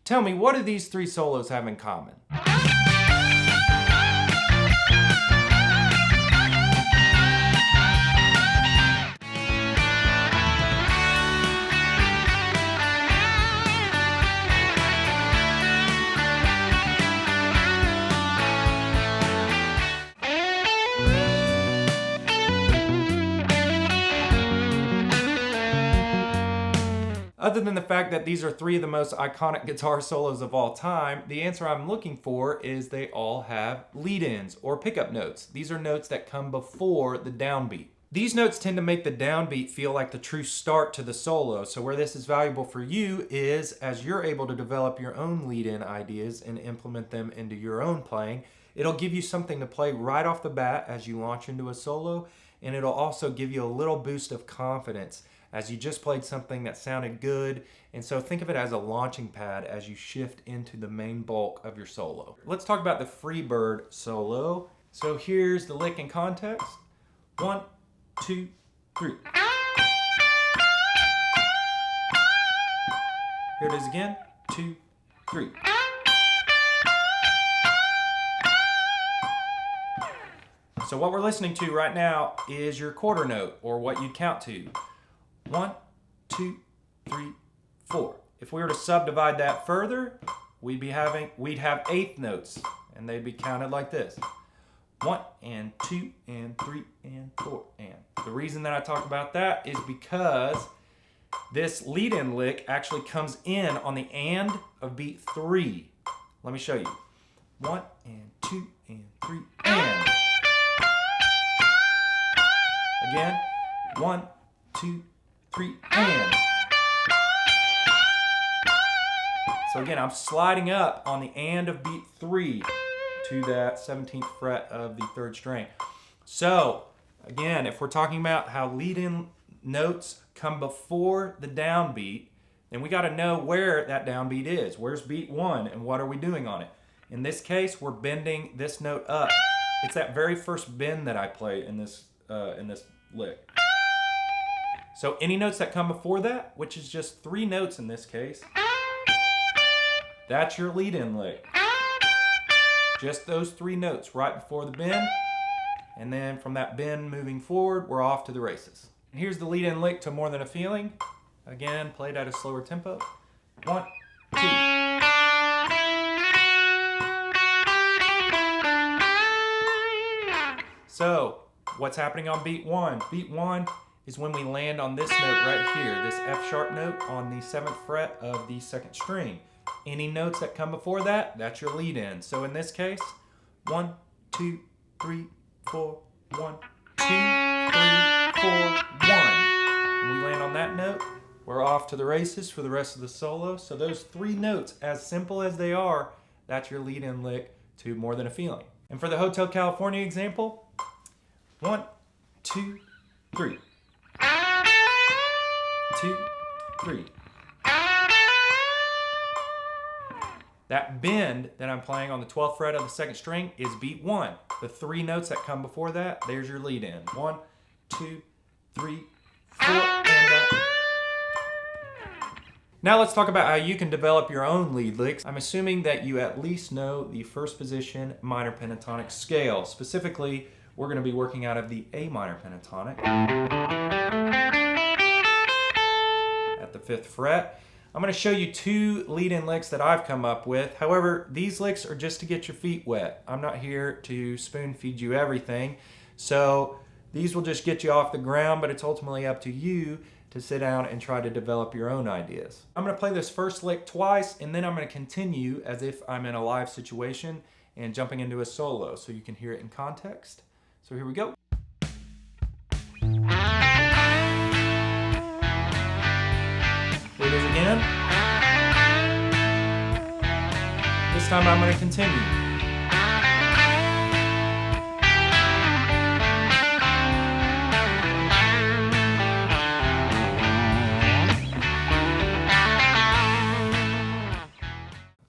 Tell me, what do these three solos have in common? Other than the fact that these are three of the most iconic guitar solos of all time, the answer I'm looking for is they all have lead-ins or pickup notes. These are notes that come before the downbeat. These notes tend to make the downbeat feel like the true start to the solo. So where this is valuable for you is as you're able to develop your own lead-in ideas and implement them into your own playing, it'll give you something to play right off the bat as you launch into a solo, and it'll also give you a little boost of confidence as you just played something that sounded good. And so think of it as a launching pad as you shift into the main bulk of your solo. Let's talk about the Freebird solo. So here's the lick in context. 1, 2, 3. Here it is again. 2, 3. So what we're listening to right now is your quarter note, or what you'd count to. 1, 2, 3, 4. If we were to subdivide that further, we'd have eighth notes, and they'd be counted like this. 1 and 2 and 3 and 4 and. The reason that I talk about that is because this lead-in lick actually comes in on the and of beat 3. Let me show you. 1 and 2 and 3 and. Again, 1, 2, 3 and. So again, I'm sliding up on the and of beat 3 to that 17th fret of the 3rd string. So again, if we're talking about how lead-in notes come before the downbeat, then we got to know where that downbeat is. Where's beat 1 and what are we doing on it? In this case, we're bending this note up. It's that very first bend that I play in this lick. So any notes that come before that, which is just 3 notes in this case, that's your lead-in lick. Just those 3 notes right before the bend, and then from that bend moving forward, we're off to the races. And here's the lead-in lick to More Than a Feeling. Again, played at a slower tempo. 1, 2. So, what's happening on beat 1? Beat 1 is when we land on this note right here, this F sharp note on the 7th fret of the 2nd string. Any notes that come before that, that's your lead in. So in this case, 1, 2, 3, 4, 1, 2, 3, 4, 1. When we land on that note, we're off to the races for the rest of the solo. So those 3 notes, as simple as they are, that's your lead in lick to More Than a Feeling. And for the Hotel California example, 1, 2, 3. 2, 3. That bend that I'm playing on the 12th fret of the 2nd string is beat 1. The 3 notes that come before that, there's your lead in. 1, 2, 3, 4, and up. Now let's talk about how you can develop your own lead licks. I'm assuming that you at least know the first position minor pentatonic scale. Specifically, we're going to be working out of the A minor pentatonic at the 5th fret. I'm going to show you 2 lead-in licks that I've come up with. However, these licks are just to get your feet wet. I'm not here to spoon feed you everything. So these will just get you off the ground, but it's ultimately up to you to sit down and try to develop your own ideas. I'm going to play this first lick twice, and then I'm going to continue as if I'm in a live situation and jumping into a solo so you can hear it in context. So here we go. Here it is again. This time I'm going to continue.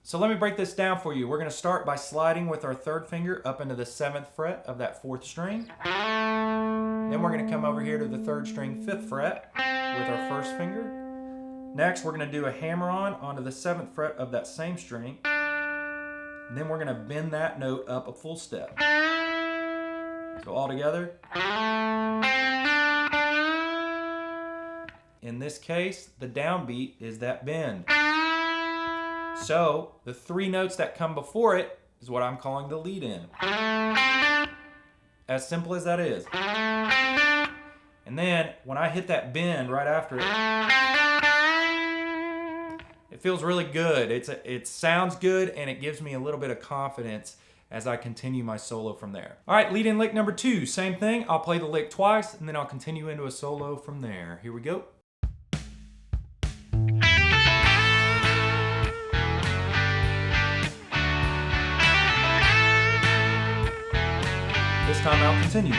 So let me break this down for you. We're going to start by sliding with our 3rd finger up into the 7th fret of that 4th string. Then we're going to come over here to the 3rd string 5th fret with our 1st finger. Next, we're going to do a hammer-on onto the 7th fret of that same string. And then we're going to bend that note up a full step. So all together. In this case, the downbeat is that bend. So the 3 notes that come before it is what I'm calling the lead in. As simple as that is. And then when I hit that bend right after it feels really good. It sounds good, and it gives me a little bit of confidence as I continue my solo from there. All right, lead in lick number 2, same thing. I'll play the lick twice, and then I'll continue into a solo from there. Here we go. This time I'll continue.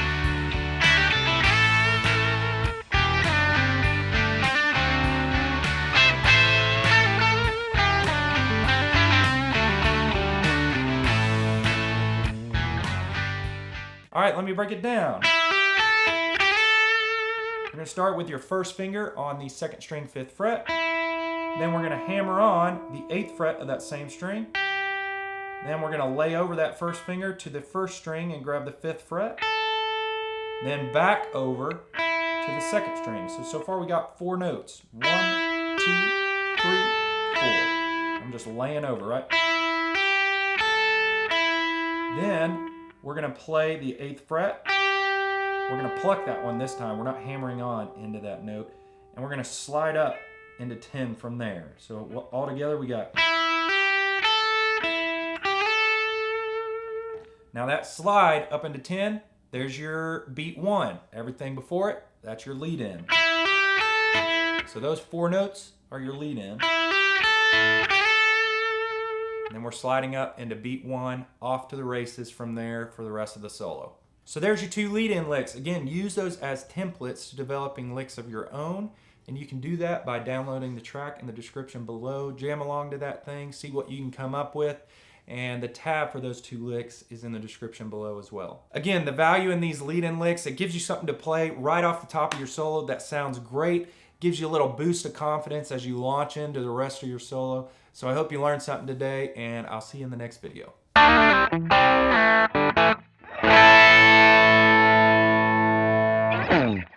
All right, let me break it down. We're going to start with your first finger on the 2nd string 5th fret. Then we're going to hammer on the 8th fret of that same string. Then we're going to lay over that first finger to the 1st string and grab the 5th fret. Then back over to the 2nd string. So far we got 4 notes. 1, 2, 3, 4. I'm just laying over, right? Then we're going to play the 8th fret. We're going to pluck that one this time. We're not hammering on into that note. And we're going to slide up into 10 from there. So all together we got. Now that slide up into 10, there's your beat 1. Everything before it, that's your lead in. So those 4 notes are your lead in. And then we're sliding up into beat 1, off to the races from there for the rest of the solo. So there's your 2 lead-in licks. Again, use those as templates to developing licks of your own, and you can do that by downloading the track in the description below. Jam along to that thing, see what you can come up with, and the tab for those 2 licks is in the description below as well. Again, the value in these lead-in licks, it gives you something to play right off the top of your solo that sounds great, gives you a little boost of confidence as you launch into the rest of your solo. So I hope you learned something today, and I'll see you in the next video.